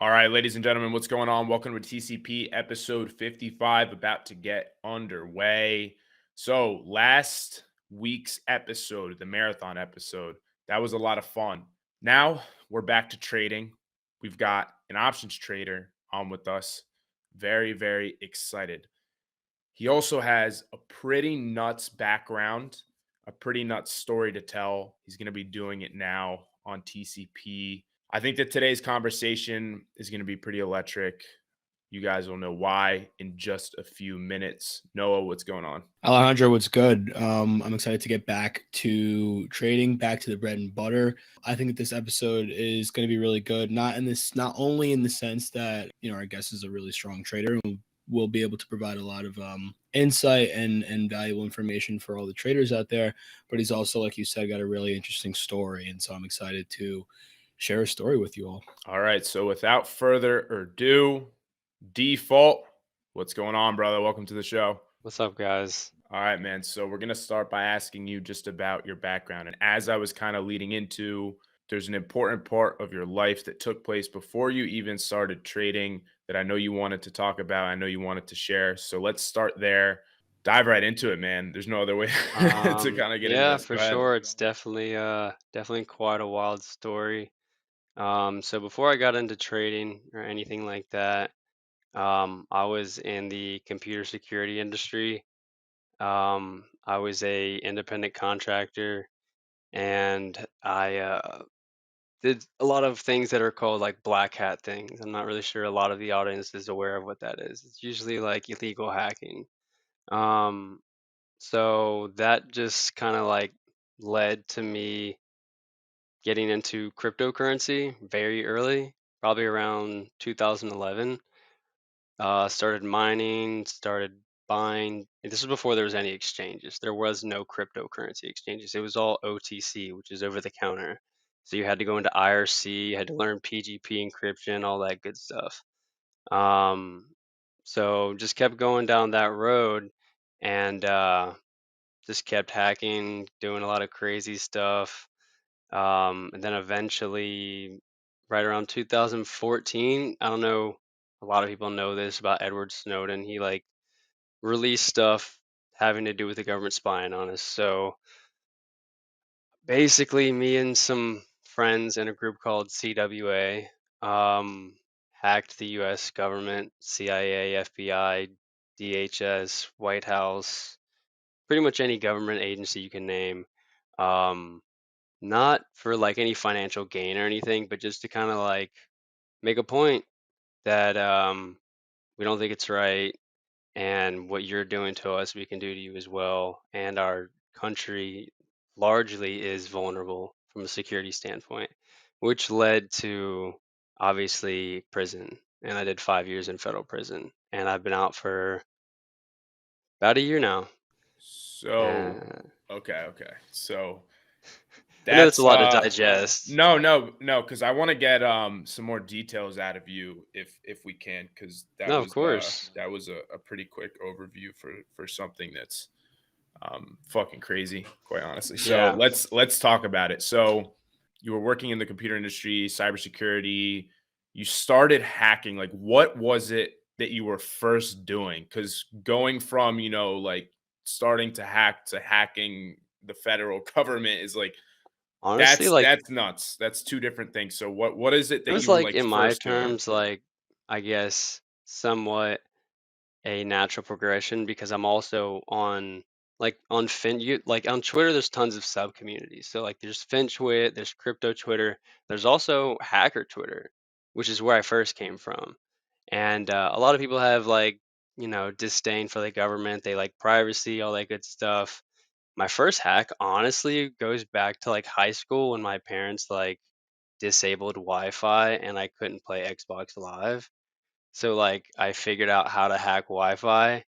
All right, ladies and gentlemen, what's going on? Welcome to TCP episode 55, about to get underway. So, last week's episode, the marathon episode, that was a lot of fun. Now we're back to trading. We've got an options trader on with us. Very, very excited. He also has a pretty nuts background, a pretty nuts story to tell. He's going to be doing it now on TCP. I think that today's conversation is going to be pretty electric. You guys will know why in just a few minutes. Noah, what's going on? Alejandro, what's good? I'm excited to get back to trading, back to the bread and butter. I think that this episode is going to be really good. Not only in the sense that our guest is a really strong trader and will be able to provide a lot of insight and valuable information for all the traders out there, but he's also, like you said, got a really interesting story, and so I'm excited to share a story with you all. All right. So without further ado, Default, what's going on, brother? Welcome to the show. What's up, guys? All right, man. So we're going to start by asking you just about your background. And as I was kind of leading into, there's an important part of your life that took place before you even started trading that I know you wanted to talk about. I know you wanted to share. So let's start there. Dive right into it, man. There's no other way to kind of get into Yeah, this. for Go ahead. sure. It's definitely quite a wild story. So before I got into trading or anything like that, I was in the computer security industry. I was a independent contractor, and I did a lot of things that are called like black hat things. I'm not really sure a lot of the audience is aware of what that is. It's usually like illegal hacking. Um, So that just kind of like led to me getting into cryptocurrency very early, probably around 2011. Started mining, started buying. And this was before there was any exchanges. There was no cryptocurrency exchanges. It was all OTC, which is over the counter. So you had to go into IRC, you had to learn PGP encryption, all that good stuff. Um, so just kept going down that road, and just kept hacking, doing a lot of crazy stuff. And then eventually, right around 2014, I don't know, a lot of people know this about Edward Snowden. He like released stuff having to do with the government spying on us. So basically, me and some friends in a group called CWA hacked the US government, CIA, FBI, DHS, White House, pretty much any government agency you can name. Um, Not for like any financial gain or anything, but just to kind of like make a point that we don't think it's right, and what you're doing to us, we can do to you as well. And our country largely is vulnerable from a security standpoint, which led to obviously prison. And I did 5 years in federal prison, and I've been out for about a year now. So, Uh, okay. So I know it's a that's lot to digest. no, because I want to get some more details out of you if we can, because No, of course. that was a pretty quick overview for something that's fucking crazy, quite honestly. So Yeah. let's talk about it. So you were working in the computer industry, cybersecurity. You started hacking. Like, what was it that you were first doing? Because going from like starting to hack to hacking the federal government is like Honestly, like that's nuts. That's two different things. So what is it it that was you were like like in my first doing? terms, like I guess somewhat a natural progression because I'm also on like on like on Twitter there's tons of sub communities. So like there's FinTwit, there's crypto Twitter, there's also hacker Twitter, which is where I first came from. And a lot of people have like, disdain for the government. They like privacy, all that good stuff. My first hack honestly goes back to like high school when my parents like disabled Wi-Fi and I couldn't play Xbox Live. So like I figured out how to hack Wi-Fi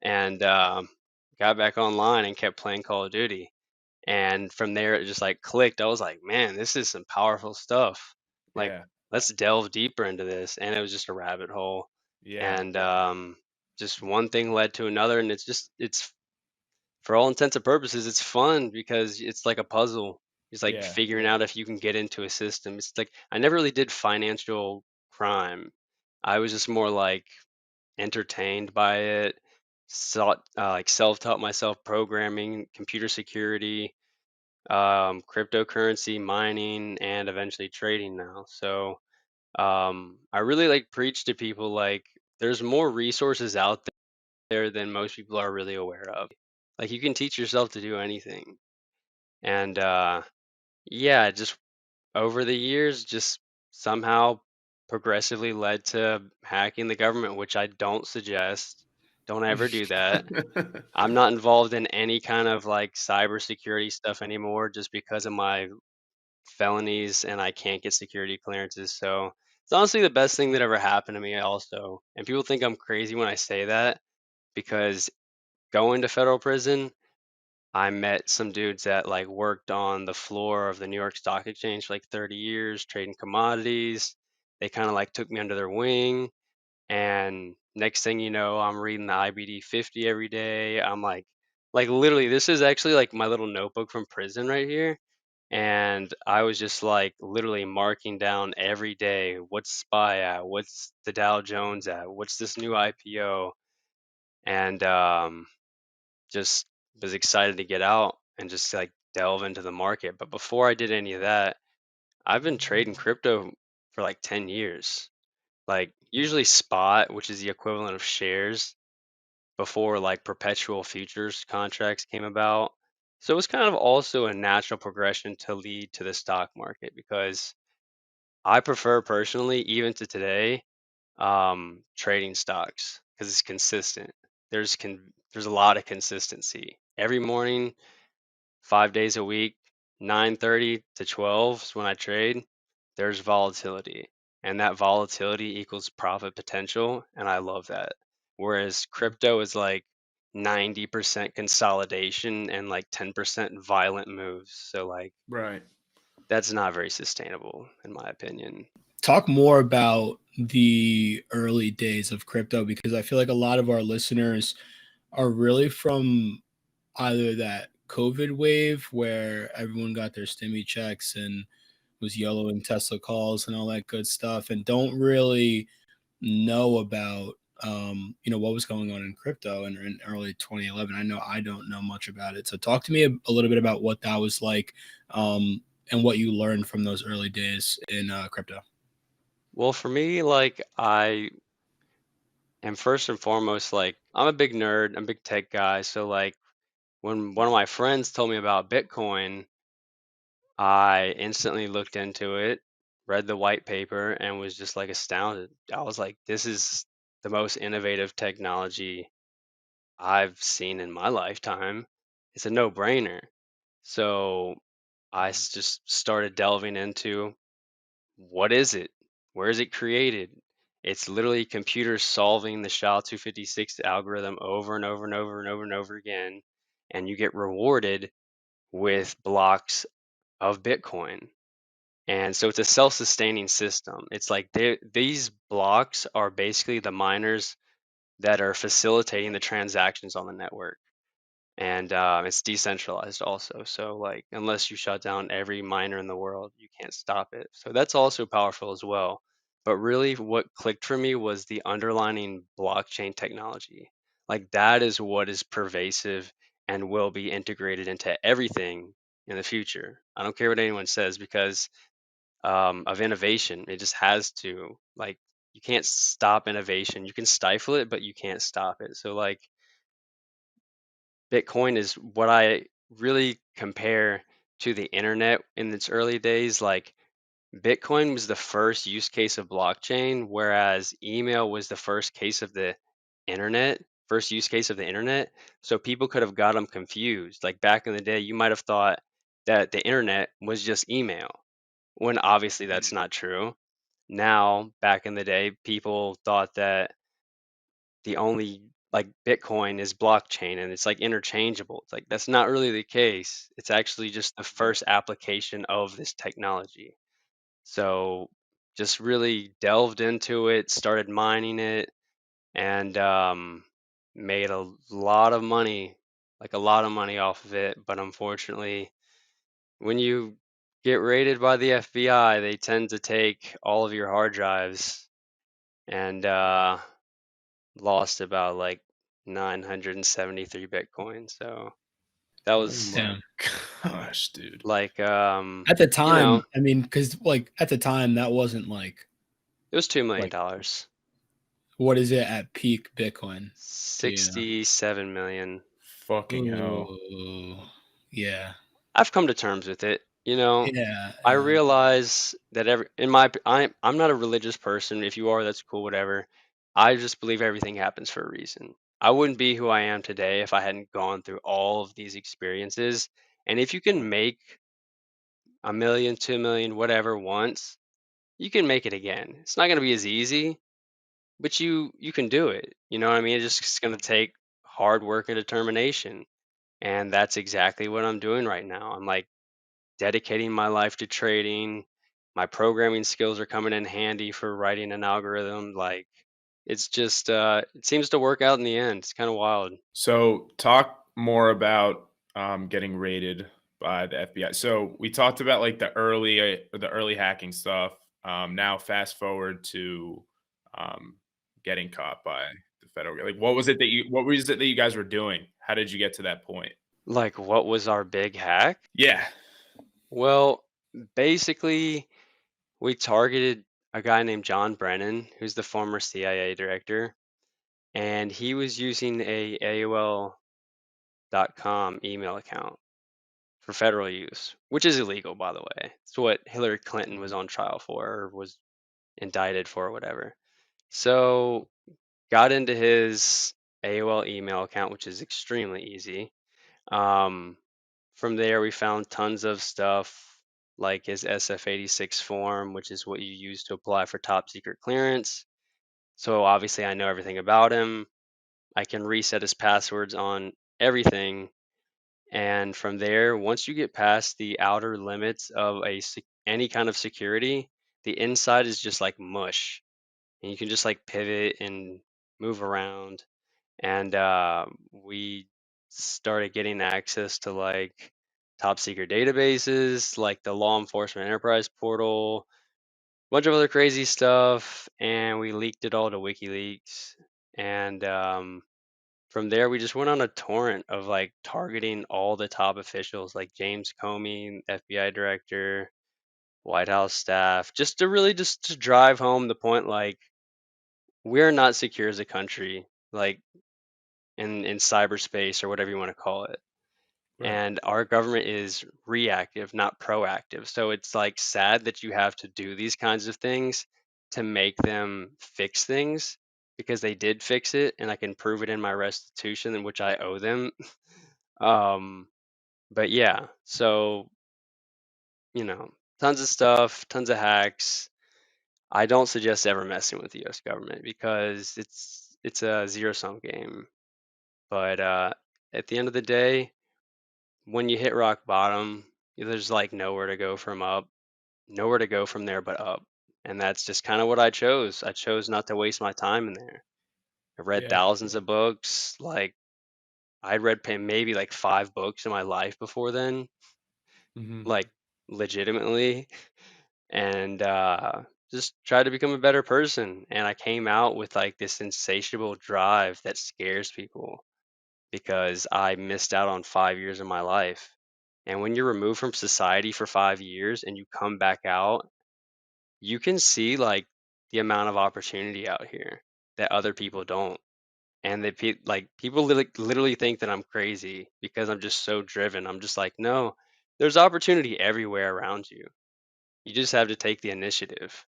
and got back online and kept playing Call of Duty. And from there it just like clicked. I was like, man, this is some powerful stuff. Like, Yeah, let's delve deeper into this. And it was just a rabbit hole. yeah, And just one thing led to another, and it's for all intents and purposes, it's fun because it's like a puzzle. It's like yeah, figuring out if you can get into a system. It's like I never really did financial crime. I was just more like entertained by it, like self-taught myself programming, computer security, cryptocurrency mining, and eventually trading now. So I really like preach to people like there's more resources out there than most people are really aware of. Like you can teach yourself to do anything. And yeah, just over the years, just somehow progressively led to hacking the government, which I don't suggest. Don't ever do that. I'm not involved in any kind of like cybersecurity stuff anymore just because of my felonies and I can't get security clearances. So it's honestly the best thing that ever happened to me, also. And people think I'm crazy when I say that because going to federal prison, I met some dudes that like worked on the floor of the New York Stock Exchange for like 30 years trading commodities. They kind of like took me under their wing. And next thing you know, I'm reading the IBD 50 every day. I'm like literally, this is actually like my little notebook from prison right here. And I was just like literally marking down every day, what's SPY at? What's the Dow Jones at? What's this new IPO? And just was excited to get out and just like delve into the market. But before I did any of that, I've been trading crypto for like 10 years. Like usually spot, which is the equivalent of shares before like perpetual futures contracts came about. So it was kind of also a natural progression to lead to the stock market because I prefer personally, even to today, trading stocks because it's consistent. There's a lot of consistency. Every morning, 5 days a week, 9:30 to 12 is when I trade. There's volatility, and that volatility equals profit potential, and I love that. Whereas crypto is like 90% consolidation and like 10% violent moves. So like Right. that's not very sustainable in my opinion. Talk more about the early days of crypto, because I feel like a lot of our listeners are really from either that COVID wave where everyone got their stimmy checks and was YOLOing Tesla calls and all that good stuff, and don't really know about what was going on in crypto in early 2011. I know I don't know much about it, so talk to me a little bit about what that was like, and what you learned from those early days in crypto. Well, for me, like I am first and foremost like I'm a big nerd, I'm a big tech guy. So like when one of my friends told me about Bitcoin, I instantly looked into it, read the white paper, and was just like astounded. I was like, this is the most innovative technology I've seen in my lifetime. It's a no-brainer. So just started delving into what is it? Where is it created? It's literally computers solving the SHA-256 algorithm over and over and over and over and over again, and you get rewarded with blocks of Bitcoin. And so it's a self-sustaining system. It's like these blocks are basically the miners that are facilitating the transactions on the network. And it's decentralized also. So like unless you shut down every miner in the world, you can't stop it. So that's also powerful as well. But really what clicked for me was the underlining blockchain technology. Like that is what is pervasive and will be integrated into everything in the future. I don't care what anyone says because of innovation. It just has to. Like you can't stop innovation. You can stifle it, but you can't stop it. So like Bitcoin is what I really compare to the internet in its early days. Like Bitcoin was the first use case of blockchain, whereas email was the first case of the internet, first use case of the internet. So people could have got them confused. Like back in the day, you might have thought that the internet was just email, when obviously that's Mhm. not true. Now, back in the day, people thought that the only like Bitcoin is blockchain and it's like interchangeable. It's like that's not really the case. It's actually just the Right. first application of this technology. So just really delved into it, started mining it, and made a lot of money, like a lot of money off of it. But unfortunately, when you get raided by the FBI, they tend to take all of your hard drives and lost about like 973 Bitcoin. So that Oh was my Damn. gosh, dude. like At the you know, time, I mean, because like at the time, that wasn't it was $2 million. like what is it at peak Bitcoin? Do you know? 67 million. Fucking hell. Ooh, yeah, I've come to terms with it. You know, yeah, I realize that I'm not a religious person. If you are, that's cool, whatever. I just believe everything happens for a reason. I wouldn't be who I am today if I hadn't gone through all of these experiences. And if you can make a million, 2 million, whatever once, you can make it again. It's not going to be as easy, but you can do it. You know what I mean? It's going to take hard work and determination. And that's exactly what I'm doing right now. I'm like dedicating my life to trading. My programming skills are coming in handy for writing an algorithm. Like it's just it seems to work out in the end. It's kind of wild. So talk more about getting raided by the FBI. So we talked about like the early hacking stuff. Now fast forward to um, getting caught by the federal. Like, what was it that you guys were doing? How did you get to that point? Like what was our big hack? Yeah. Well, basically we targeted a guy named John Brennan, who's the former CIA director, and he was using a AOL.com email account for federal use, which is illegal, by the way. It's what Hillary Clinton was on trial for, or was indicted for, or whatever. So, got into his AOL email account, which is extremely easy. Um, from there, we found tons of stuff like his SF-86 form, which is what you use to apply for top secret clearance. So, obviously, I know everything about him. I can reset his passwords on everything. And from there, once you get past the outer limits of any kind of security, the inside is just like mush, and you can just like pivot and move around. And we started getting access to like top secret databases, like the Law Enforcement Enterprise Portal, a bunch of other crazy stuff, and we leaked it all to WikiLeaks. And from there, we just went on a torrent of like targeting all the top officials, like James Comey, FBI director, White House staff, just to really just to drive home the point, like we're not secure as a country, like in cyberspace or whatever you want to call it. Right. And our government is reactive, not proactive. So it's like sad that you have to do these kinds of things to make them fix things, because they did fix it and I can prove it in my restitution in which I owe them. Um, but yeah, so tons of stuff, tons of hacks. I don't suggest ever messing with the US government because it's a zero sum game. But at the end of the day, when you hit rock bottom, there's like nowhere to go from up, nowhere to go from there but up. And that's just kind of what I chose. I chose not to waste my time in there. I read Yeah. thousands of books. Like I'd read maybe like 5 books in my life before then, Hmm. like legitimately, and just tried to become a better person. And I came out with like this insatiable drive that scares people because I missed out on 5 years of my life. And when you're removed from society for 5 years and you come back out, you can see like the amount of opportunity out here that other people don't. And like people literally think that I'm crazy because I'm just so driven. I'm just like, no, there's opportunity everywhere around you. You just have to take the initiative.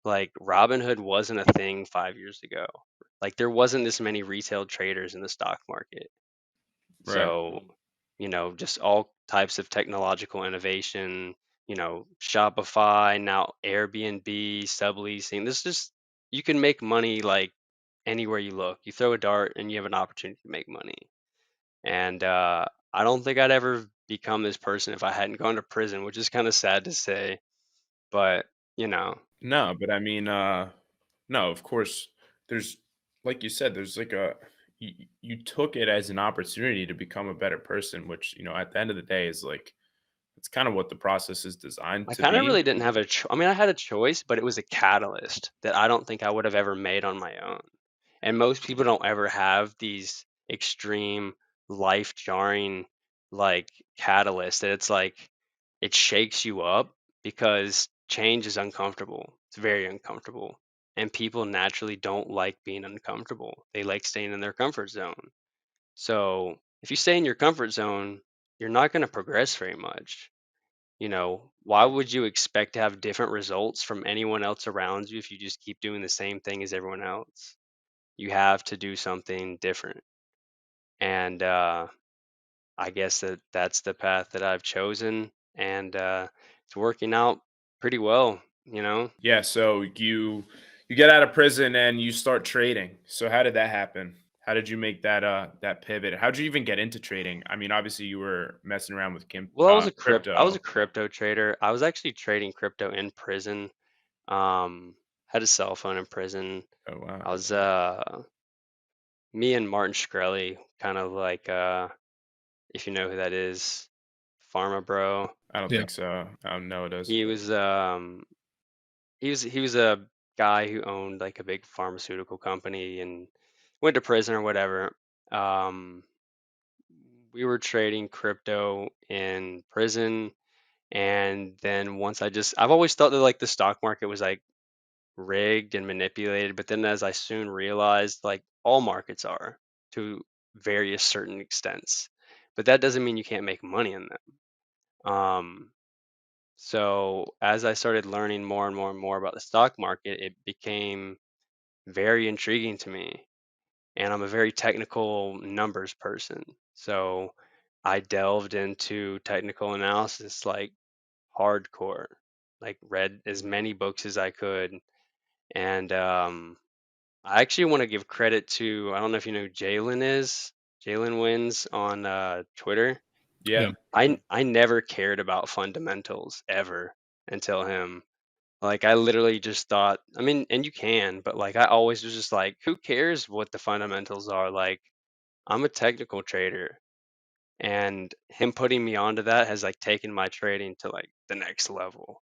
Like Robinhood wasn't a thing 5 years ago. Like there wasn't this many retail traders in the stock market. Right. So, just all types of technological innovation, Shopify, now Airbnb, subleasing. This just, you can make money like anywhere you look. You throw a dart and you have an opportunity to make money. And I don't think I'd ever become this person if I hadn't gone to prison, which is kind of sad to say. But, you know, No, but I mean, no, of course, there's, like you said, there's like you took it as an opportunity to become a better person, which, at the end of the day is like It's kind of what the process is designed I to kind of be. really didn't have I mean, I had a choice, but it was a catalyst that I don't think I would have ever made on my own. And most people don't ever have these extreme life jarring like catalysts that it's like it shakes you up because change is uncomfortable. It's very uncomfortable. And people naturally don't like being uncomfortable. They like staying in their comfort zone. So if you stay in your comfort zone, you're not going to progress very much. Why would you expect to have different results from anyone else around you if you just keep doing the same thing as everyone else? You have to do something different. And I guess that's the path that I've chosen. And it's working out pretty well, you know? Yeah, so you get out of prison and you start trading. So how did that happen? How did you make that pivot? How did you even get into trading? I mean, obviously you were messing around with Well, I was a crypto. crypto trader. I was actually trading crypto in prison. Had a cell phone in prison. Oh wow. I was me and Martin Shkreli, kind of like if you know who that is, Pharma Bro. I don't Yeah. think so. I don't know it is. He was he was a guy who owned like a big pharmaceutical company and went to prison or whatever. Um, we were trading crypto in prison, and then I've always thought that like the stock market was like rigged and manipulated, but then as I soon realized, like all markets are to various certain extents, but that doesn't mean you can't make money in them. So as I started learning more and more and more about the stock market, it became very intriguing to me. And I'm a very technical numbers person. So I delved into technical analysis like hardcore, like read as many books as I could. And I actually want to give credit to, I don't know if you know who Jalen is. Jalen Wins on Twitter. Yeah. Yeah. I never cared about fundamentals ever until him. Like I literally just thought, I mean, and you can, but like I always was just like, who cares what the fundamentals are? Like I'm a technical trader, and him putting me onto that has like taken my trading to like the next level.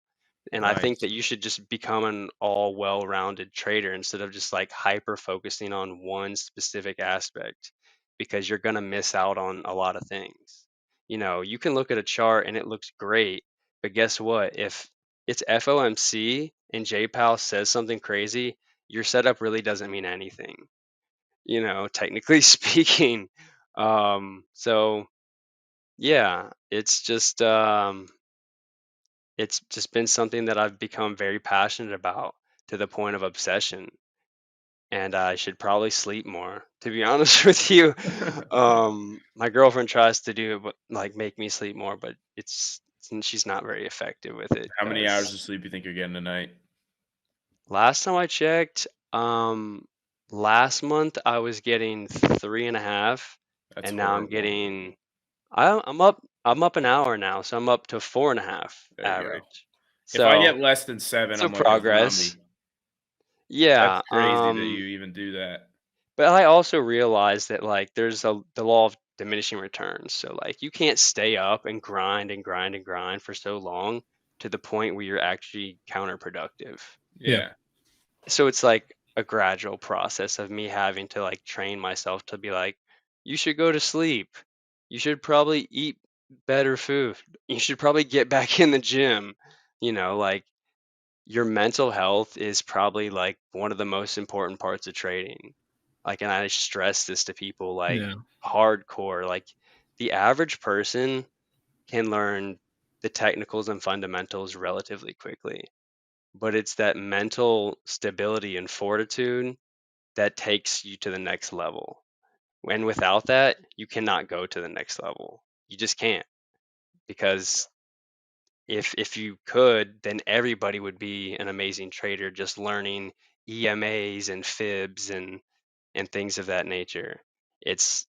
And I think Nice. that you should just become an all well-rounded trader instead of just like hyper focusing on one specific aspect because you're going to miss out on a lot of things. You can look at a chart and it looks great, but guess what? If it's FOMC and JPAL says something crazy, your setup really doesn't mean anything, technically speaking. So yeah, it's just been something that I've become very passionate about to the point of obsession. And I should probably sleep more, to be honest with you. My girlfriend tries to do it, but like make me sleep more, but she's not very effective with it. How many hours of 'Cause sleep you think you're getting tonight? last time I checked, last month I was getting 3.5, That's and now horrible. I'm up an hour now, so I'm up to 4.5 There you go. average. If I So get less than 7, so I'm like a progress. zombie. That's Yeah, crazy that you even do that. but I also realized that like there's the law of diminishing returns. So like you can't stay up and grind and grind and grind for so long to the point where you're actually counterproductive. Yeah. Yeah. So it's like a gradual process of me having to like train myself to be like, you should go to sleep. You should probably eat better food. You should probably get back in the gym. Like your mental health is probably like one of the most important parts of trading. Like, and I stress this to people like Yeah. hardcore. Like the average person can learn the technicals and fundamentals relatively quickly, but it's that mental stability and fortitude that takes you to the next level. And without that, you cannot go to the next level. You just can't, because if you could, then everybody would be an amazing trader just learning EMAs and fibs and things of that nature. It's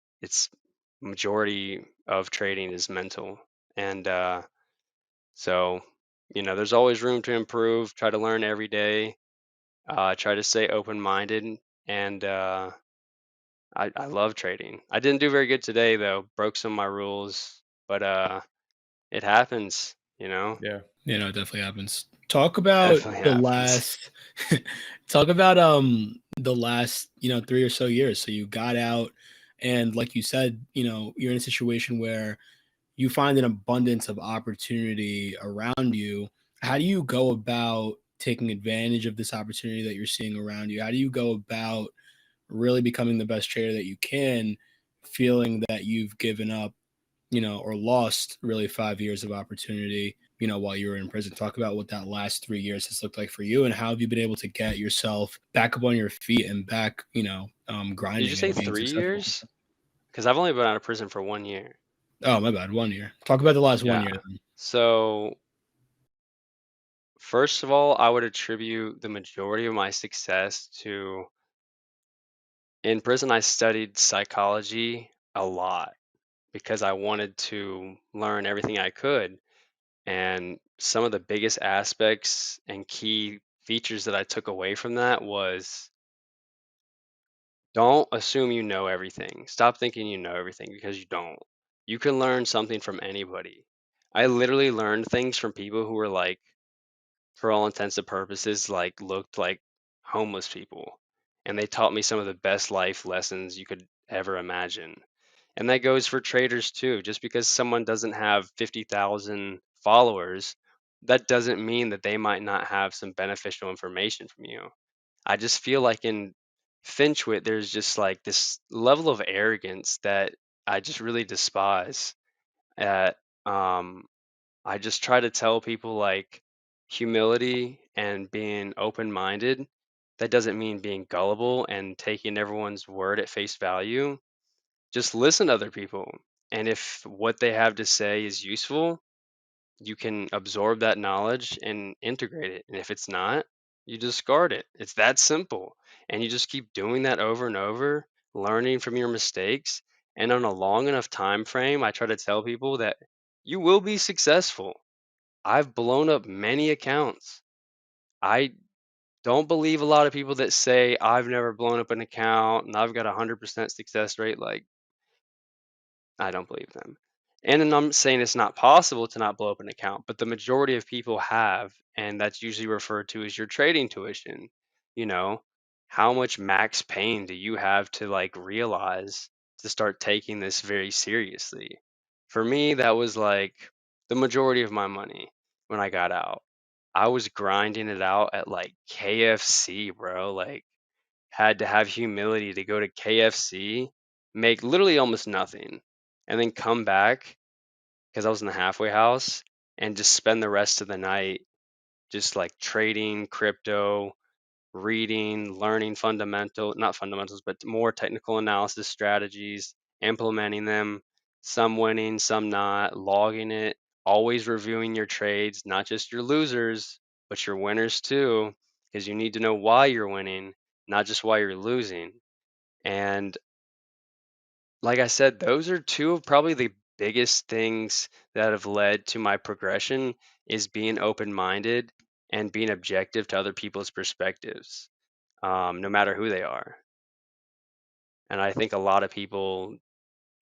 majority of trading is mental. And so, there's always room to improve. Try to learn every day. Try to stay open-minded, and I love trading. I didn't do very good today though. Broke some of my rules, but it happens. you know? Yeah. You know, it definitely happens. Talk about Definitely the happens. last talk about the last, 3 or so years. So you got out and like you said, you're in a situation where you find an abundance of opportunity around you. How do you go about taking advantage of this opportunity that you're seeing around you? How do you go about really becoming the best trader that you can, feeling that you've given up, or lost really 5 years of opportunity, while you were in prison? Talk about what that last 3 years has looked like for you and how have you been able to get yourself back up on your feet and back, Did you grinding say and being 3 successful. years? Because I've only been out of prison for 1 year. Oh, my bad. 1 year. Talk about the last Yeah. 1 year. So, first of all, I would attribute the majority of my success to in prison, I studied psychology a lot because I wanted to learn everything I could. And some of the biggest aspects and key features that I took away from that was don't assume you know everything. Stop thinking you know everything because you don't. You can learn something from anybody. I literally learned things from people who were like, for all intents and purposes, like looked like homeless people. And they taught me some of the best life lessons you could ever imagine. And that goes for traders too. Just because someone doesn't have 50,000 followers, that doesn't mean that they might not have some beneficial information from you. I just feel like in Finchwit, there's just like this level of arrogance that I just really despise. At I just try to tell people like humility and being open-minded. That doesn't mean being gullible and taking everyone's word at face value. Just listen to other people. And if what they have to say is useful, you can absorb that knowledge and integrate it. And if it's not, you discard it. It's that simple. And you just keep doing that over and over, learning from your mistakes. And on a long enough time frame, I try to tell people that you will be successful. I've blown up many accounts. I don't believe a lot of people that say I've never blown up an account and I've got a 100% success rate. Like, I don't believe them. And then I'm saying it's not possible to not blow up an account, but the majority of people have, and that's usually referred to as your trading tuition. You know, how much max pain do you have to like realize to start taking this very seriously? For me, that was like the majority of my money when I got out. I was grinding it out at like KFC, bro. Like, had to have humility to go to KFC, make literally almost nothing, and then come back because I was in the halfway house and just spend the rest of the night just like trading crypto, reading, learning not fundamentals, but more technical analysis strategies, implementing them, some winning, some not, logging it, always reviewing your trades, not just your losers, but your winners too, because you need to know why you're winning, not just why you're losing. And like I said, those are two of probably the biggest things that have led to my progression is being open-minded and being objective to other people's perspectives, no matter who they are. And I think a lot of people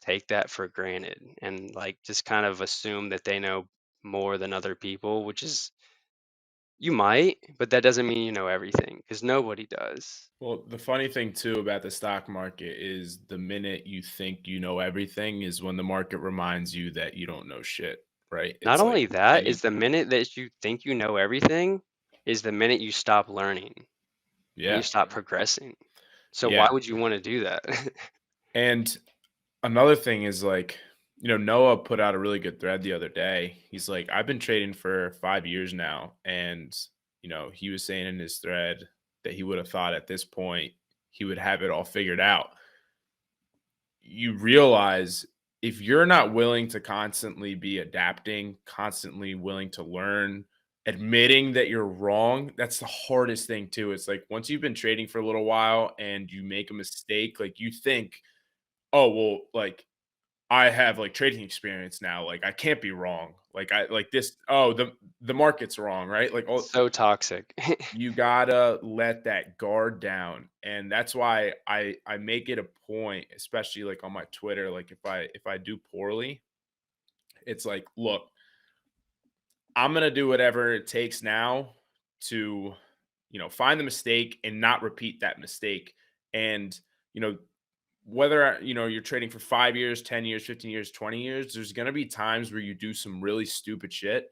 take that for granted and like just kind of assume that they know more than other people, which is you might, but that doesn't mean you know everything because nobody does. Well, the funny thing too about the stock market is the minute you think you know everything is when the market reminds you that you don't know shit, right? Not It's like only that, any is the minute that you think you know everything is the minute you stop learning and you yeah. stop progressing. So why Yeah. would you want to do that? And another thing is like, Noah put out a really good thread the other day. He's like, I've been trading for 5 years now. And, he was saying in his thread that he would have thought at this point he would have it all figured out. You realize if you're not willing to constantly be adapting, constantly willing to learn, admitting that you're wrong, that's the hardest thing too. It's like once you've been trading for a little while and you make a mistake, like you think, oh, well, like I have like trading experience now. Like I can't be wrong. Like I like this. Oh, the market's wrong, right? Like oh, So toxic. you gotta let that guard down, and that's why I make it a point, especially like on my Twitter. Like if I do poorly, it's like, look, I'm going to do whatever it takes now to, find the mistake and not repeat that mistake. And, you know, whether, you're trading for 5 years, 10 years, 15 years, 20 years, there's going to be times where you do some really stupid shit.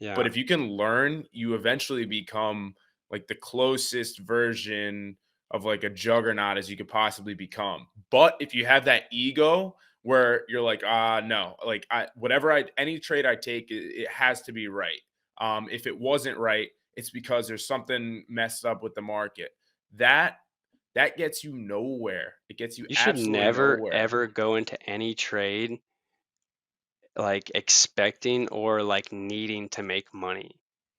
But Yeah. if you can learn, you eventually become like the closest version of like a juggernaut as you could possibly become. But if you have that ego where you're like, no, like any trade I take, it has to be right. If it wasn't right, it's because there's something messed up with the market. That that gets you nowhere. It gets you You should absolutely never nowhere. ever go into any trade like expecting or like needing to make money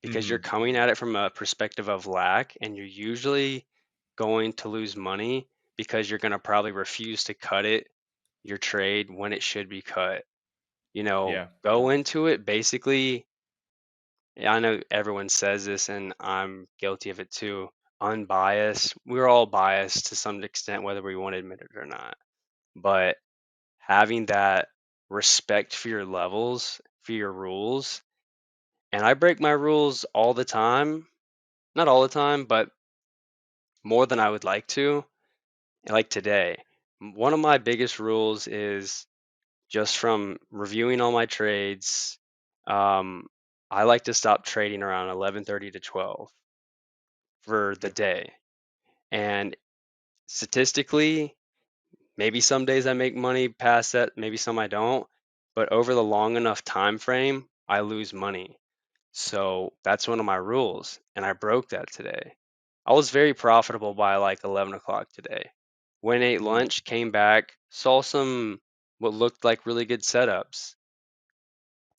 because you're Mhm. coming at it from a perspective of lack, and you're usually going to lose money because you're going to probably refuse to cut it your trade when it should be cut. Yeah. Go into it basically. I know everyone says this, and I'm guilty of it too. Unbiased. We're all biased to some extent, whether we want to admit it or not. But having that respect for your levels, for your rules, and I break my rules all the time. Not all the time, but more than I would like to. Like today, one of my biggest rules is just from reviewing all my trades. Um, I like to stop trading around 11:30 to 12 for the Yep. day. And statistically, maybe some days I make money past that, maybe some I don't. But over the long enough time frame, I lose money. So that's one of my rules, and I broke that today. I was very profitable by like 11 o'clock today. Went, ate lunch, came back, saw some what looked like really good setups,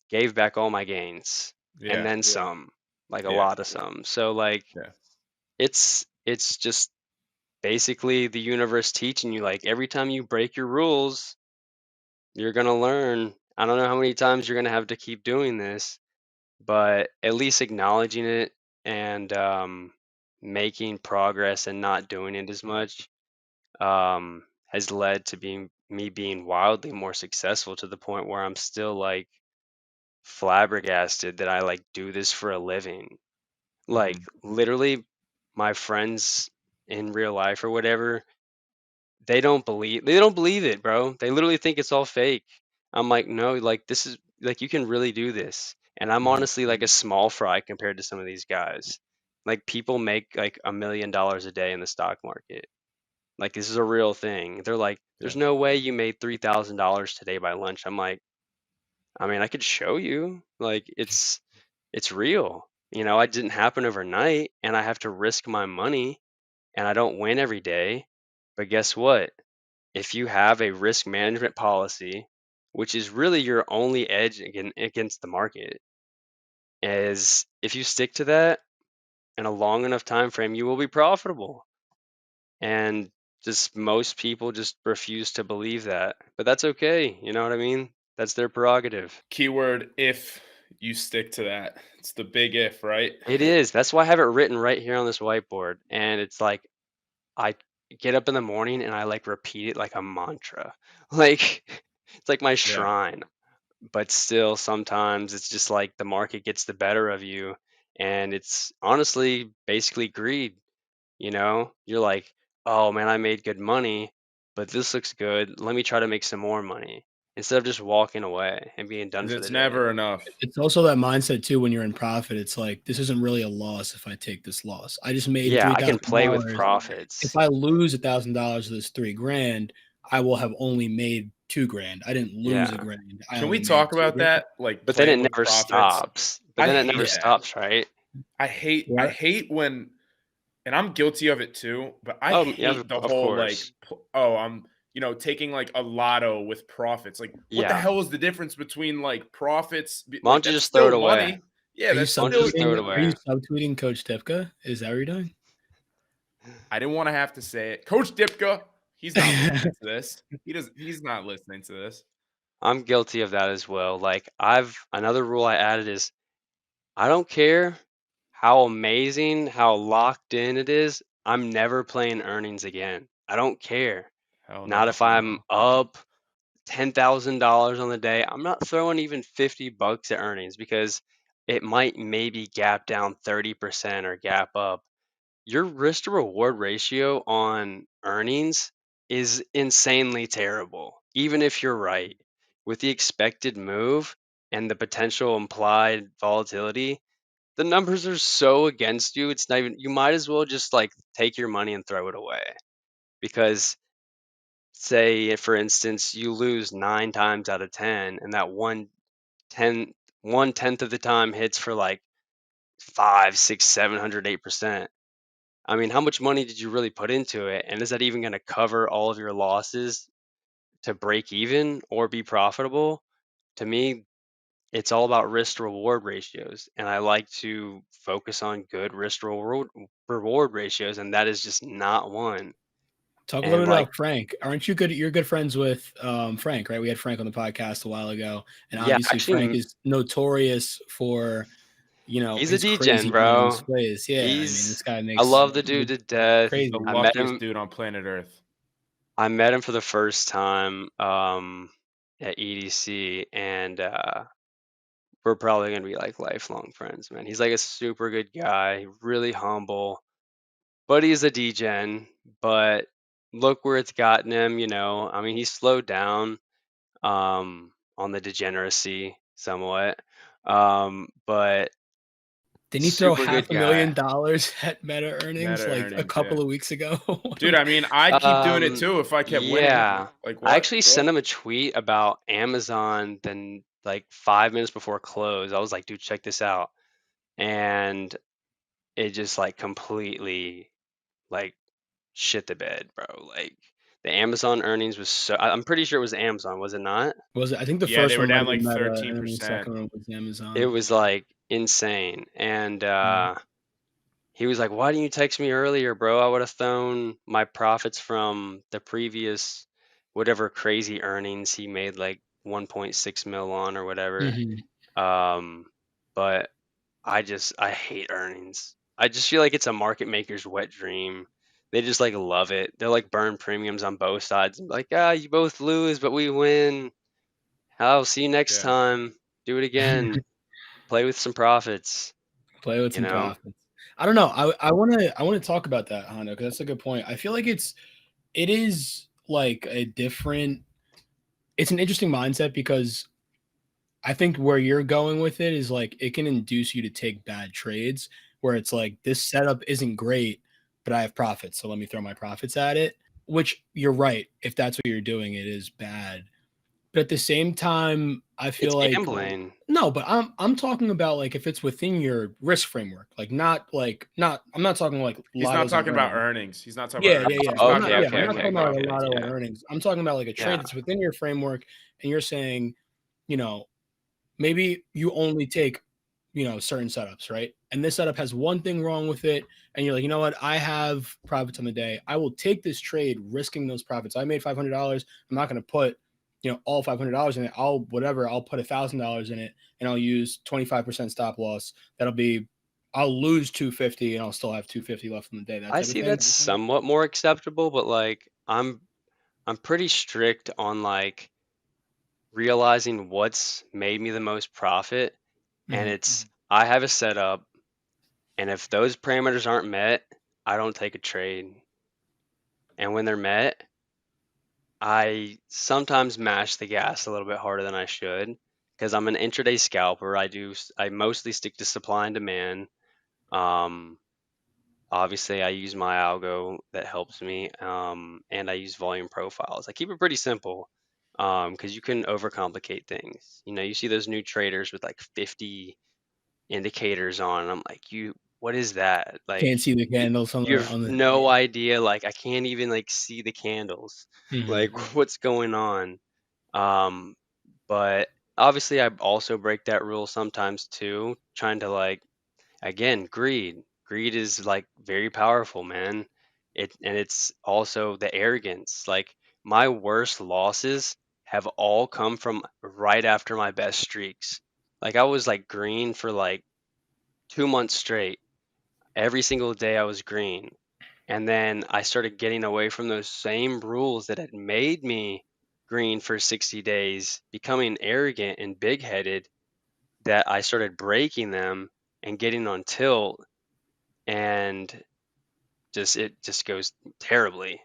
gave back all my gains, and Yeah. then some, like a Yeah. lot of some. So like Yeah. it's just basically the universe teaching you, like, every time you break your rules, you're gonna learn. I don't know how many times you're gonna have to keep doing this, but at least acknowledging it and making progress and not doing it as much has led to me being wildly more successful, to the point where I'm still like flabbergasted that I like do this for a living. Like Mhm. literally, my friends in real life or whatever, they don't believe it, bro. They literally think it's all fake. I'm like, no, like this is like you can really do this. And I'm Mhm. honestly like a small fry compared to some of these guys. Like people make like $1 million a day in the stock market. Like this is a real thing. They're like, Yeah. there's no way you made $3,000 today by lunch. I'm like, I mean, I could show you. Like it's real. It didn't happen overnight, and I have to risk my money, and I don't win every day. But guess what? If you have a risk management policy, which is really your only edge against the market, is if you stick to that in a long enough time frame, you will be profitable. And just most people just refuse to believe that. But that's okay. You know what I mean? That's their prerogative. Keyword if you stick to that. It's the big if, right? It is. That's why I have it written right here on this whiteboard. And it's like I get up in the morning and I like repeat it like a mantra. Like it's like my Yeah. shrine. But still sometimes it's just like the market gets the better of you, and it's honestly basically greed. You're like, oh man, I made good money, but this looks good, let me try to make some more money, instead of just walking away and being done 'Cause for the it's day. never enough. It's also that mindset too when you're in profit. It's like this isn't really a loss if I take this loss. I just made Yeah, three I can thousand play with dollars. profits. If I lose $1,000 of this 3 grand, I will have only made 2 grand. I didn't lose a Yeah, grand. I Can we only made talk two about grand. that? Like but then it playing with never profits. stops. But I then it never hate Yeah. that. stops, right? I What? hate when, and I'm guilty of it too, but I Oh, yeah, hate the of whole like, course. I'm, taking like a lotto with profits. Like, what the Yeah, hell is the difference between like profits? why Like, don't you that's just throw it still away? money. Yeah, Are you that's Why don't you still, just throw it subtweeting? Are you away? subtweeting Coach Tifka? Is that what you're doing? I didn't want to have to say it. Coach Dipka, he's not listening to this. He's not listening to this. I'm guilty of that as well. Like another rule I added is I don't care how amazing, how locked in it is. I'm never playing earnings again. I don't care. Hell Not no. if I'm up $10,000 on the day. I'm not throwing even $50 at earnings, because it might maybe gap down 30% or gap up. Your risk to reward ratio on earnings is insanely terrible, even if you're right. With the expected move and the potential implied volatility, the numbers are so against you. It's not even, you might as well just like take your money and throw it away. Because, say, for instance, you lose 9 times out of 10, and that 1/10 of the time hits for like 5, 6, 700, 8%. I mean, how much money did you really put into it? And is that even going to cover all of your losses to break even or be profitable? To me, it's all about risk to reward ratios. And I like to focus on good risk to reward ratios. And that is just not one. Talk a little And bit like, about Frank. Aren't you good? You're good friends with Frank, right? We had Frank on the podcast a while ago, and yeah, obviously actually, Frank is notorious for he's a his degen, crazy earnings bro. plays. Yeah, I mean, this He's, guy I makes love the dude to death. He's the crazy I money. met luckiest him. dude on planet Earth. I met him for the first time at EDC, and we're probably gonna be like lifelong friends, man. He's like a super good guy, really humble, but he's a degen. But look where it's gotten him, you know. I mean, he's slowed down on the degeneracy somewhat, but Didn't he throw super good half a guy. million dollars at Meta earnings Meta like a earnings, yeah. couple of weeks ago? Dude, I mean, I'd keep doing it Um, too if I kept winning. yeah, Like I what? actually sent him a tweet about Amazon then like 5 minutes before close. I was like, dude, check this out. And it just like completely like shit the bed, bro. Like the Amazon earnings was so, I'm pretty sure it was Amazon, was it not? Was it? I think the Yeah, they first were one might down have like been Meta, and then the 13%. second one was It Amazon. was like insane. And Mhm. he was like, why didn't you text me earlier, bro? I would have thrown my profits from the previous whatever crazy earnings he made, like 1.6 mil on or whatever. Mhm. Um, but I hate earnings. I just feel like it's a market maker's wet dream. They just like love it. They're like burn premiums on both sides. Like, you both lose, but we win. I'll see you next Yeah. time. Do it again. Play with some profits, Play with you some know? profits. I don't know. I wanna talk about that, Hondo, because that's a good point. I feel like it is like a different. It's an interesting mindset because I think where you're going with it is like it can induce you to take bad trades where it's like this setup isn't great, but I have profits, so let me throw my profits at it. Which you're right. If that's what you're doing, it is bad. But at the same time, I It's feel like gambling. no, but I'm talking about like if it's within your risk framework, not I'm not talking like He's not lottos and talking about earnings. earnings. He's not talking about Yeah, earnings. yeah, yeah. He's I'm talking not Okay, about yeah, I'm okay, not okay, talking okay, about gambling like a okay. profits. lotto Yeah. or earnings. I'm talking about like a trade Yeah. that's within your framework and you're saying, you know, maybe you only take, certain setups, right? And this setup has one thing wrong with it. And you're like, you know what? I have profits on the day. I will take this trade, risking those profits. I made $500. I'm not going to put, all $500 in it. I'll put $1,000 in it and I'll use 25% stop loss. I'll lose 250 and I'll still have 250 left in the day. That I type of see thing. that's somewhat more acceptable, but like I'm pretty strict on like realizing what's made me the most profit. And Mhm. it's I have a setup, and if those parameters aren't met, I don't take a trade. And when they're met, I sometimes mash the gas a little bit harder than I should because I'm an intraday scalper. I mostly stick to supply and demand. Um, Obviously, I use my algo that helps me, and I use volume profiles. I keep it pretty simple because you can overcomplicate things. You know, you see those new traders with like 50 indicators on, and I'm like, what is that? Like, Can't see the candles on you the have on the. no idea. Like, I can't even like see the candles. Like, Mhm. what's going on? Um, but obviously, I also break that rule sometimes too, trying to like again, greed is like very powerful, man. It's also the arrogance. Like my worst losses have all come from right after my best streaks. Like I was like green for like 2 months straight. Every single day I was green, and then I started getting away from those same rules that had made me green for 60 days, becoming arrogant and big-headed, that I started breaking them and getting on tilt, and it just goes terribly.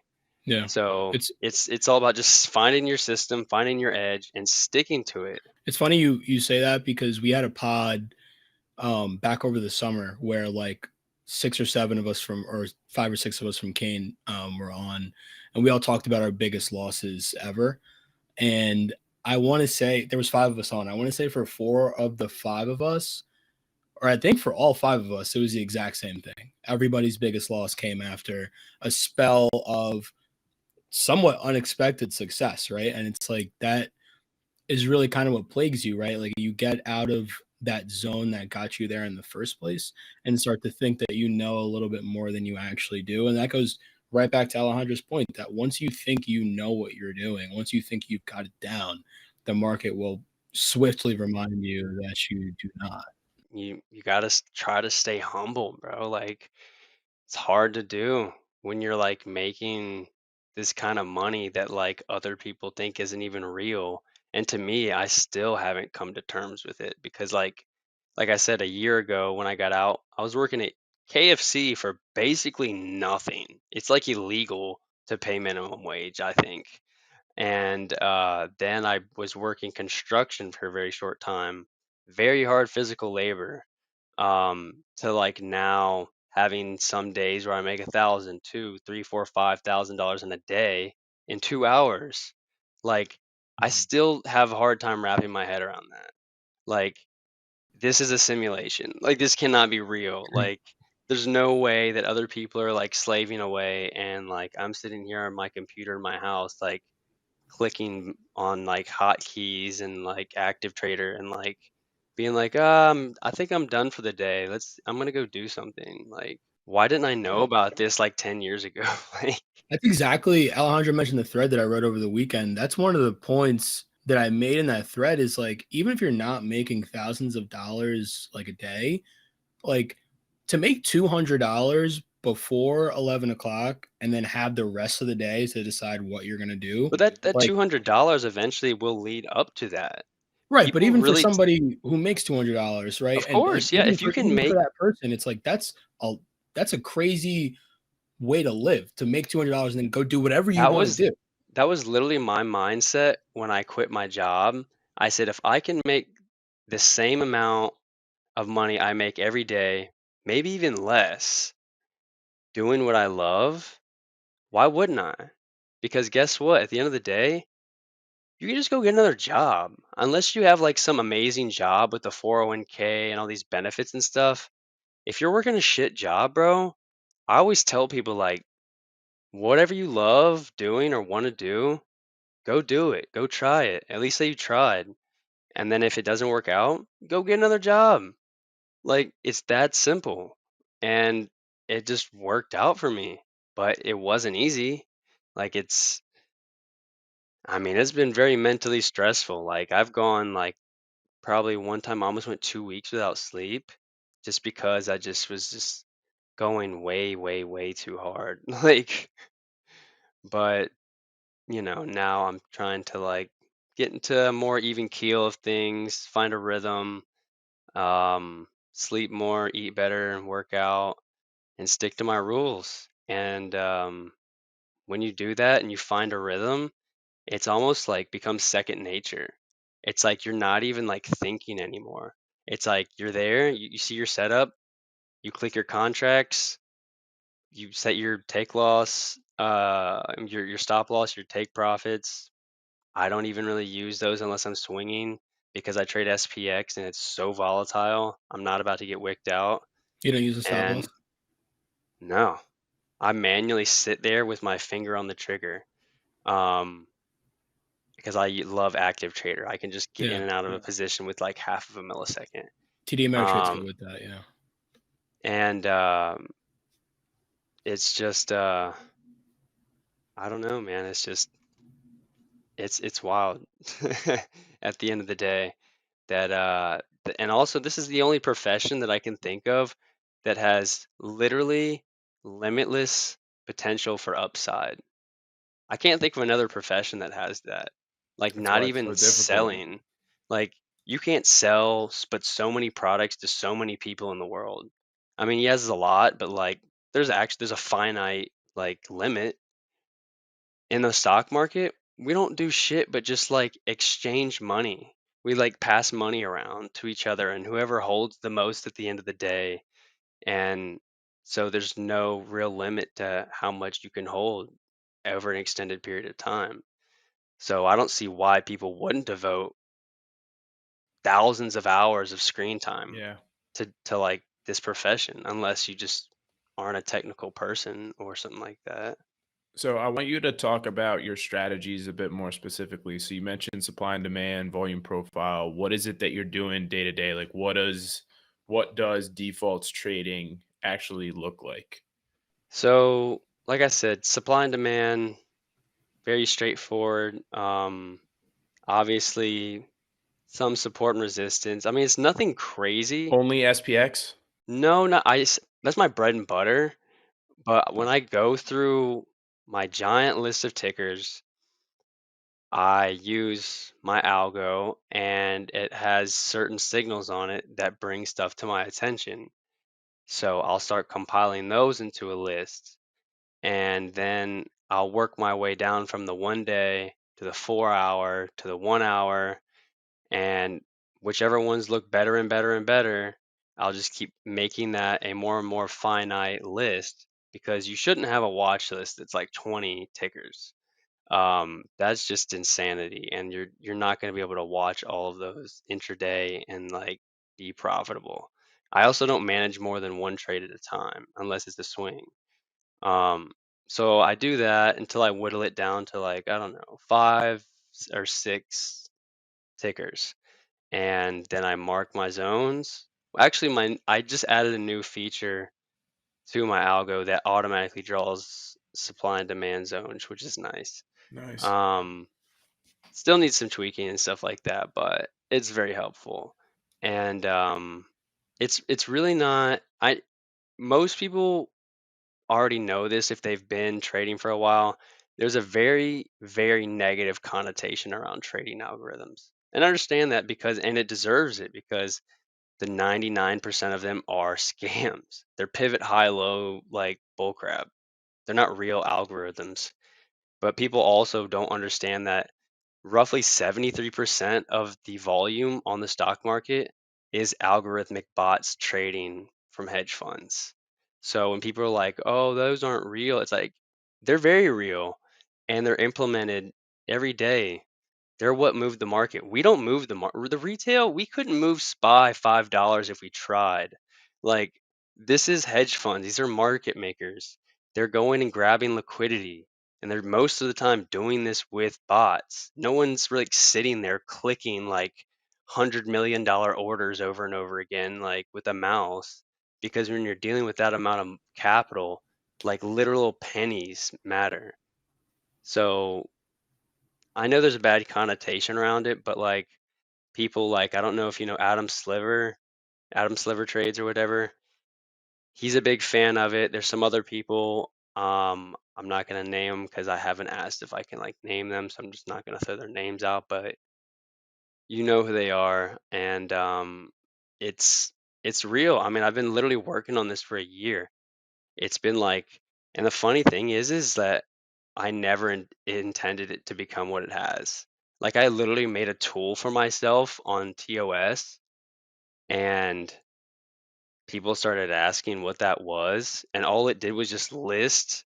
Yeah. So It's it's all about just finding your system, finding your edge, and sticking to it. it's funny you say that because we had a pod back over the summer where like 6 or 7 of us from, or 5 or 6 of us from Kane were on, and we all talked about our biggest losses ever. And I want to say there was 5 of us on. I want to say for 4 of the 5 of us, or I think for all 5 of us, it was the exact same thing. Everybody's biggest loss came after a spell of somewhat unexpected success, right? And it's like that is really kind of what plagues you, right? Like you get out of that zone that got you there in the first place and start to think that you know a little bit more than you actually do. And that goes right back to Alejandra's point that once you think you know what you're doing, once you think you've got it down, the market will swiftly remind you that you do not. You got to try to stay humble, bro. Like, it's hard to do when you're like making this kind of money that like other people think isn't even real. And to me, I still haven't come to terms with it because like I said, a year ago when I got out, I was working at KFC for basically nothing. It's like illegal to pay minimum wage, I think. And then I was working construction for a very short time, very hard physical labor, to like now having some days where I make 1,000, 2, 3, 4, $5,000 in a day in 2 hours. Like, I still have a hard time wrapping my head around that. Like, this is a simulation. Like, this cannot be real. Like, there's no way that other people are like slaving away and like I'm sitting here on my computer in my house, like clicking on like hotkeys and like active trader and like being like, I think I'm done for the day. I'm gonna go do something. Like, why didn't I know about this like 10 years ago? Like, That's exactly, Alejandro mentioned the thread that I wrote over the weekend. That's one of the points that I made in that thread is like, even if you're not making thousands of dollars like a day, like to make $200 before 11 o'clock and then have the rest of the day to decide what you're going to do. but that Like, $200 eventually will lead up to that. right. But People even for really, somebody who makes $200, right. of And like, course, yeah. If you can even for make that person, it's like, a, that's a crazy way to live, to make $200 and then go do whatever you that want to was do. that was literally my mindset when I quit my job. I said, if I can make the same amount of money I make every day, maybe even less, doing what I love, why wouldn't I? Because guess what? At the end of the day, you can just go get another job. Unless you have like some amazing job with the 401k and all these benefits and stuff. If you're working a shit job, bro, I always tell people like, whatever you love doing or want to do, go do it. Go try it. At least say you tried. And then if it doesn't work out, go get another job. Like, it's that simple. And it just worked out for me. But it wasn't easy. Like, I mean, it's been very mentally stressful. Like, I've gone like probably one time I almost went 2 weeks without sleep just because I just was just going way, way, way too hard. Like, but now I'm trying to like get into a more even keel of things, find a rhythm, sleep more, eat better, and work out, and stick to my rules. And when you do that and you find a rhythm, it's almost like becomes second nature. It's like you're not even like thinking anymore. It's like you're there, you see your setup, you click your contracts, you set your take loss, your stop loss, your take profits. I don't even really use those unless I'm swinging because I trade SPX and it's so volatile. I'm not about to get wicked out. You don't use a stop And loss. no, I manually sit there with my finger on the trigger. Um, because I love active trader. I can just get in Yeah. and out of a position with like half of a millisecond. TD Ameritrade's good Um, with that. Yeah. and it's just I don't know, man. It's just it's wild at the end of the day that and also this is the only profession that I can think of that has literally limitless potential for upside. I can't think of another profession that has that. Like That's not why it's even so difficult. selling. Like you can't sell but so many products to so many people in the world. I mean, yes, there's a lot, but like there's a finite like limit in the stock market. We don't do shit but just like exchange money. We like pass money around to each other, and whoever holds the most at the end of the day. And so there's no real limit to how much you can hold over an extended period of time. So I don't see why people wouldn't devote thousands of hours of screen time Yeah. to like this profession unless you just aren't a technical person or something like that. So I want you to talk about your strategies a bit more specifically. So you mentioned supply and demand, volume profile. What is it that you're doing day to day? Like what does defaults trading actually look like? So, like I said, supply and demand, very straightforward. Obviously, some support and resistance. I mean, it's nothing crazy. Only SPX? No, not that's my bread and butter. But when I go through my giant list of tickers, I use my algo and it has certain signals on it that bring stuff to my attention. So I'll start compiling those into a list, and then I'll work my way down from the 1 day to the 4 hour to the 1 hour, and whichever ones look better and better and better, I'll just keep making that a more and more finite list, because you shouldn't have a watch list that's like 20 tickers. That's just insanity, and you're not going to be able to watch all of those intraday and like be profitable. I also don't manage more than one trade at a time unless it's a swing. Um, so I do that until I whittle it down to like, I don't know, or six tickers, and then I mark my zones. Actually, I just added a new feature to my algo that automatically draws supply and demand zones, which is nice. Nice. Um, Still needs some tweaking and stuff like that, but it's very helpful. And it's really not. I Most people already know this if they've been trading for a while. There's a very, very negative connotation around trading algorithms. And I understand that, and it deserves it, because the 99% of them are scams. They're pivot high low like bullcrap. They're not real algorithms. But people also don't understand that roughly 73% of the volume on the stock market is algorithmic bots trading from hedge funds. So when people are like, "Oh, those aren't real," it's like they're very real, and they're implemented every day. They're what moved the market. We don't move the retail. We couldn't move SPY $5 if we tried. Like, this is hedge funds. These are market makers. They're going and grabbing liquidity, and they're most of the time doing this with bots. No one's really sitting there clicking like $100 million orders over and over again, like with a mouse, because when you're dealing with that amount of capital, like literal pennies matter. So I know there's a bad connotation around it, but like people like, I don't know if you know Adam Sliver Trades or whatever. He's a big fan of it. There's some other people. I'm not gonna name them because I haven't asked if I can like name them, so I'm just not gonna throw their names out. But you know who they are, and it's it's real. I mean, I've been literally working on this for a year. It's been like, and the funny thing is that I never intended it to become what it has. Like, I literally made a tool for myself on TOS, and people started asking what that was, and all it did was just list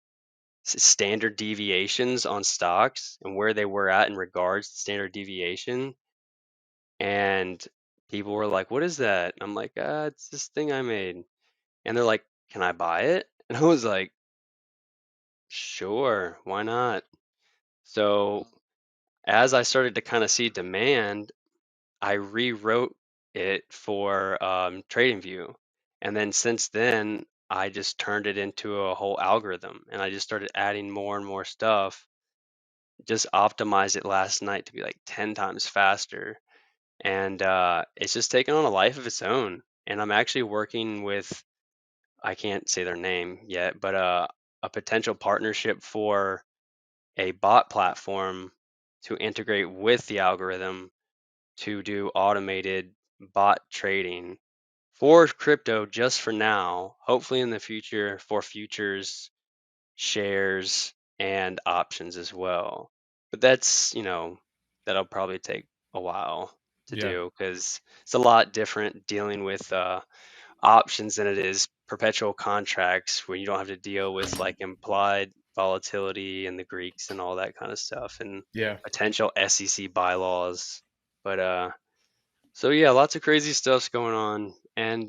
standard deviations on stocks and where they were at in regards to standard deviation. And people were like, "What is that?" I'm like, it's this thing I made." And they're like, "Can I buy it?" And I was like, "Sure, why not?" So as I started to kind of see demand, I rewrote it for TradingView. And then since then, I just turned it into a whole algorithm, and I just started adding more and more stuff. Just optimized it last night to be like 10 times faster. And it's just taken on a life of its own. And I'm actually working with, I can't say their name yet, but a potential partnership for a bot platform to integrate with the algorithm, to do automated bot trading for crypto just for now, hopefully in the future for futures, shares, and options as well. But that's, that'll probably take a while to Yeah. do because it's a lot different dealing with options than it is perpetual contracts where you don't have to deal with like implied volatility and the Greeks and all that kind of stuff and Yeah. potential SEC bylaws. But so yeah, lots of crazy stuff's going on and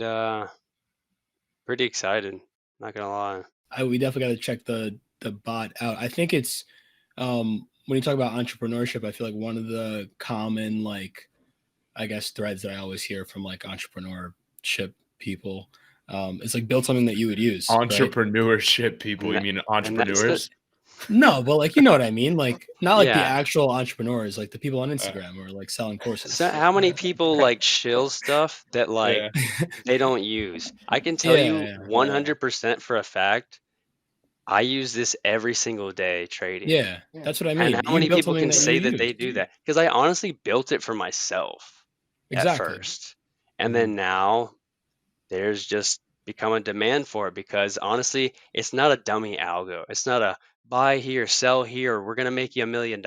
pretty excited, not gonna lie. We definitely got to check the bot out. I think it's when you talk about entrepreneurship, I feel like one of the common like I guess threads that I always hear from like entrepreneurship people is like build something that you would use, right? Entrepreneurship people. And You that, mean and that's it. entrepreneurs? No, but like you know what I mean, like not like the Yeah. actual entrepreneurs, like the people on Uh, Instagram or like selling So courses. how many people like shill stuff that like yeah. they don't use? I can tell Yeah, you yeah, 100% for a fact, I use this every single day trading. yeah. That's what I And mean. how You many built people something can that you say that use. they do that? Because I honestly built it for myself at Exactly. first. And Mhm. then now there's just become a demand for it because honestly, it's not a dummy algo. It's not a buy here, sell here, we're going to make you $1 million.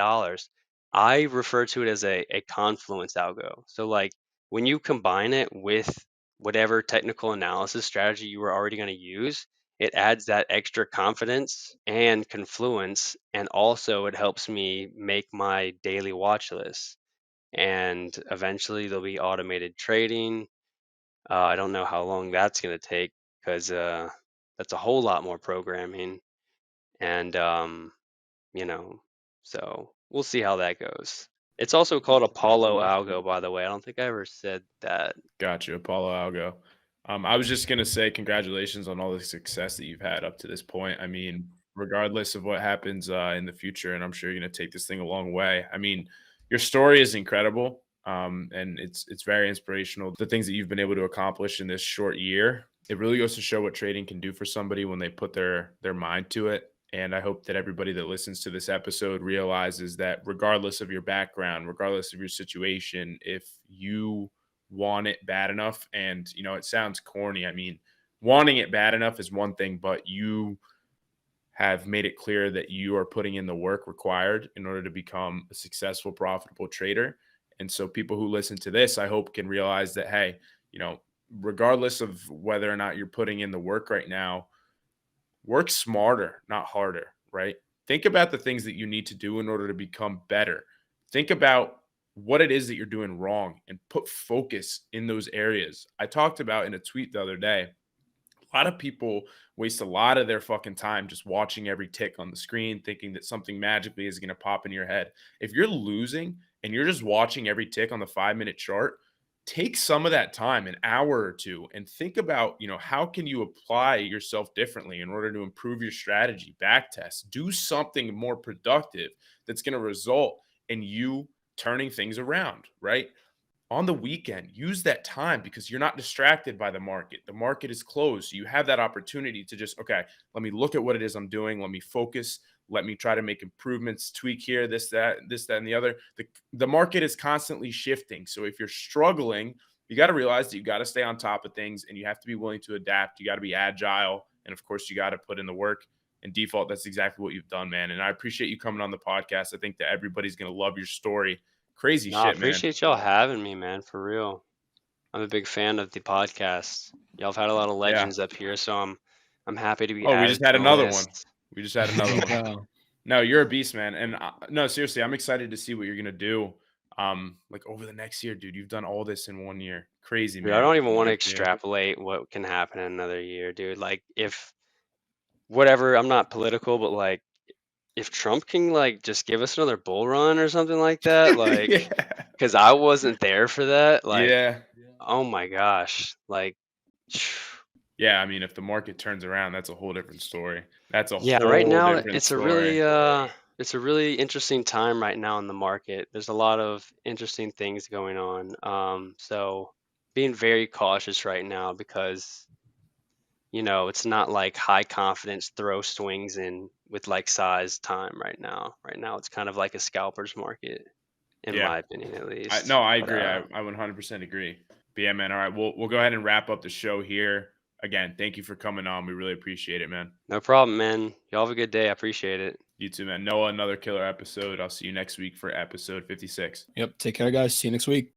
I refer to it as a confluence algo. So, like, when you combine it with whatever technical analysis strategy you were already going to use, it adds that extra confidence and confluence. And also, it helps me make my daily watch list. And eventually, there'll be automated trading. I don't know how long that's going to take because that's a whole lot more programming. And, you know, so we'll see how that goes. It's also called Apollo Algo, by the way. I don't think I ever said that. Gotcha, Apollo Algo. I was just gonna say congratulations on all the success that you've had up to this point. I mean, regardless of what happens in the future, and I'm sure you're gonna take this thing a long way. I mean, your story is incredible, and it's very inspirational. The things that you've been able to accomplish in this short year, it really goes to show what trading can do for somebody when they put their mind to it. And I hope that everybody that listens to this episode realizes that regardless of your background, regardless of your situation, if you want it bad enough. And, it sounds corny. I mean, wanting it bad enough is one thing, but you have made it clear that you are putting in the work required in order to become a successful, profitable trader. And so people who listen to this, I hope can realize that, hey, regardless of whether or not you're putting in the work right now, work smarter, not harder, right? Think about the things that you need to do in order to become better. Think about what it is that you're doing wrong and put focus in those areas. I talked about in a tweet the other day, a lot of people waste a lot of their fucking time just watching every tick on the screen, thinking that something magically is going to pop in your head. If you're losing and you're just watching every tick on the 5-minute chart, take some of that time, an hour or two, and think about, how can you apply yourself differently in order to improve your strategy, back test, do something more productive that's going to result in you turning things around, right? On the weekend, use that time because you're not distracted by the market. The market is closed. So you have that opportunity to just, okay, let me look at what it is I'm doing. Let me focus. Let me try to make improvements, tweak here, this, that, and the other. The market is constantly shifting. So if you're struggling, you got to realize that you got to stay on top of things and you have to be willing to adapt. You got to be agile. And of course, you got to put in the work. And default, that's exactly what you've done, man. And I appreciate you coming on the podcast. I think that everybody's going to love your story. Crazy No, I shit, man. appreciate y'all having me, man, for real. I'm a big fan of the podcast. Y'all have had a lot of Yeah. legends up here, so I'm happy to be Oh, we added just to had the another one. list. We just had another one. Wow. No, you're a beast, man. And no, seriously, I'm excited to see what you're gonna do. Like over the next year, dude. You've done all this in 1 year. Crazy, Dude, I man. don't even want to Yeah. extrapolate what can happen in another year, dude. Like if whatever, I'm not political, but like if Trump can like just give us another bull run or something like that, like Yeah. because I wasn't there for that, like Yeah. oh my gosh, like Yeah. I mean, if the market turns around, that's a whole different story. That's a yeah, right whole now different story. it's a really interesting time right now in the market. There's a lot of interesting things going on. So being very cautious right now because it's not like high confidence throw swings in with like size time right now. Right now it's kind of like a scalper's market. in Yeah. my opinion, at least. No, I But agree. I 100% agree. But yeah, man. All right, we'll go ahead and wrap up the show here. Again, thank you for coming on. We really appreciate it, man. no problem, man. Y'all have a good day. I appreciate it. You too, man. Noah, another killer episode. I'll see you next week for episode 56. Yep. Take care, guys. See you next week.